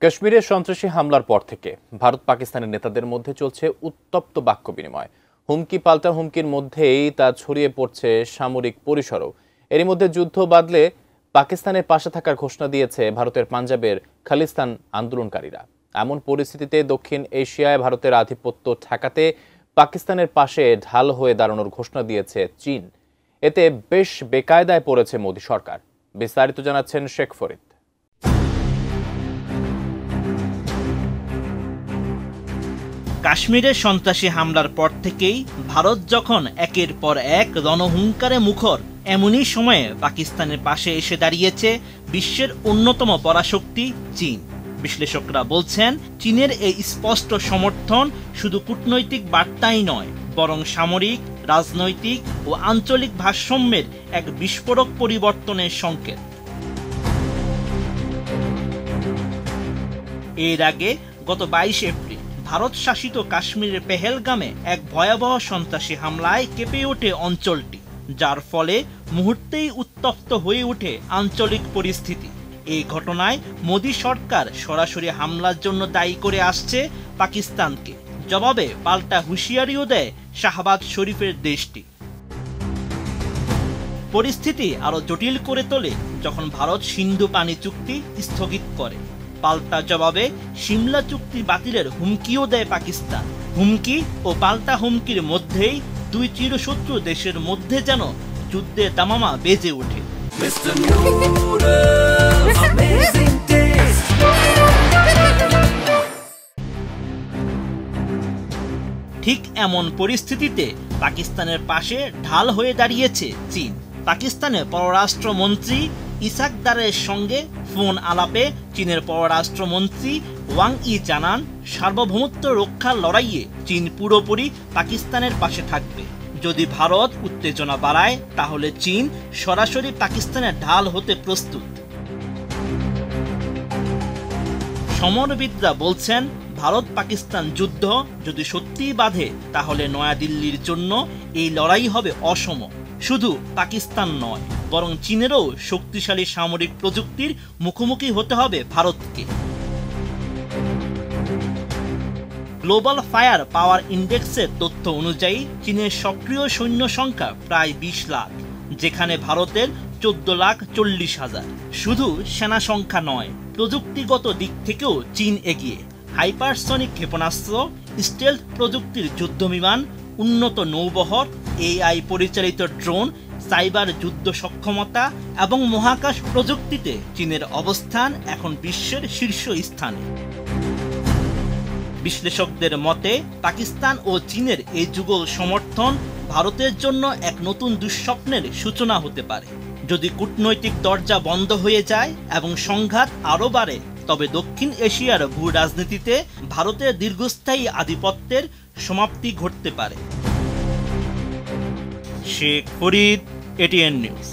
কাশ্মীরে সন্ত্রাসী হামলার পর থেকে ভারত পাকিস্তানের নেতাদের মধ্যে চলছে উত্তপ্ত বাক্য বিনিময়। হুমকি পাল্টা হুমকির মধ্যেই তা ছড়িয়ে পড়ছে সামরিক পরিসরও। এরই মধ্যে যুদ্ধ বাদলে পাকিস্তানের পাশে থাকার ঘোষণা দিয়েছে ভারতের পাঞ্জাবের খালিস্তান আন্দোলনকারীরা। এমন পরিস্থিতিতে দক্ষিণ এশিয়ায় ভারতের আধিপত্য ঠেকাতে পাকিস্তানের পাশে ঢাল হয়ে দাঁড়ানোর ঘোষণা দিয়েছে চীন। এতে বেশ বেকায়দায় পড়েছে মোদী সরকার। বিস্তারিত জানাচ্ছেন শেখ ফরিদ। কাশ্মীরে সন্ত্রাসী হামলার পর থেকেই ভারত যখন একের পর এক রণহুঙ্কারে মুখর, এমনই সময়ে পাকিস্তানের পাশে এসে দাঁড়িয়েছে বিশ্বের অন্যতম পরাশক্তি চীন। বিশ্লেষকরা বলছেন, চীনের এই স্পষ্ট সমর্থন শুধু কূটনৈতিক বার্তাই নয়, বরং সামরিক, রাজনৈতিক ও আঞ্চলিক ভারসাম্যের এক বিস্ফোরক পরিবর্তনের সংকেত। এর আগে গত 22 এপ্রিল ভারত শাসিত কাশ্মীরের পেহেলগামে এক ভয়াবহ সন্ত্রাসী হামলায় কেঁপে ওঠে অঞ্চলটি, যার ফলে মুহূর্তেই উত্তপ্ত হয়ে ওঠে আঞ্চলিক পরিস্থিতি। এই ঘটনায় মোদী সরকার সরাসরি হামলার জন্য দায়ী করে আসছে পাকিস্তানকে। জবাবে পাল্টা হুঁশিয়ারিও দেয় শাহবাজ শরীফের দেশটি। পরিস্থিতি আরো জটিল করে তোলে যখন ভারত সিন্ধু পানি চুক্তি স্থগিত করে। পাল্টা জবাবে সিমলা চুক্তি বাতিলের হুমকিও দেয় পাকিস্তান। হুমকি ও পাল্টা হুমকির মধ্যেই দুই চিরশত্রু দেশের মধ্যে যেন যুদ্ধের দামামা বেজে ওঠে। ঠিক এমন পরিস্থিতিতে পাকিস্তানের পাশে ঢাল হয়ে দাঁড়িয়েছে চীন। পাকিস্তানের পররাষ্ট্রমন্ত্রী ইসাকদারের সঙ্গে ফোন আলাপে চীনের পররাষ্ট্রমন্ত্রী ওয়াং ই জানান, সার্বভৌমত্ব রক্ষার লড়াইয়ে চীন পুরোপুরি পাকিস্তানের পাশে থাকবে। যদি ভারত উত্তেজনা বাড়ায়, তাহলে চীন সরাসরি পাকিস্তানের ঢাল হতে প্রস্তুত। সমরবিদরা বলছেন, ভারত পাকিস্তান যুদ্ধ যদি সত্যিই বাধে, তাহলে নয়াদিল্লির জন্য এই লড়াই হবে অসম। শুধু পাকিস্তান নয়, বরং চীনেরও শক্তিশালী সামরিক প্রযুক্তির মুখোমুখি হতে হবে ভারতকে। গ্লোবাল ফায়ার পাওয়ার ইন্ডেক্সের তথ্য অনুযায়ী চীনের সক্রিয় সৈন্য সংখ্যা প্রায় 20 লাখ, যেখানে ভারতের 14,40,000। শুধু সেনা সংখ্যা নয়, প্রযুক্তিগত দিক থেকেও চীন এগিয়ে। হাইপারসনিক ক্ষেপণাস্ত্র, স্টেলথ প্রযুক্তির যুদ্ধবিমান, উন্নত নৌবহর, AI পরিচালিত ড্রোন, সাইবার যুদ্ধ সক্ষমতা এবং মহাকাশ প্রযুক্তিতে চীনের অবস্থান এখন বিশ্বের শীর্ষ স্থানে। বিশ্লেষকদের মতে, পাকিস্তান ও চীনের এই যুগল সমর্থন ভারতের জন্য এক নতুন দুঃস্বপ্নের সূচনা হতে পারে। যদি কূটনৈতিক দরজা বন্ধ হয়ে যায় এবং সংঘাত আরও বাড়ে, তবে দক্ষিণ এশিয়ার ভূ রাজনীতিতে ভারতের দীর্ঘস্থায়ী আধিপত্যের সমাপ্তি ঘটতে পারে। Sheikh Farid, ATN news.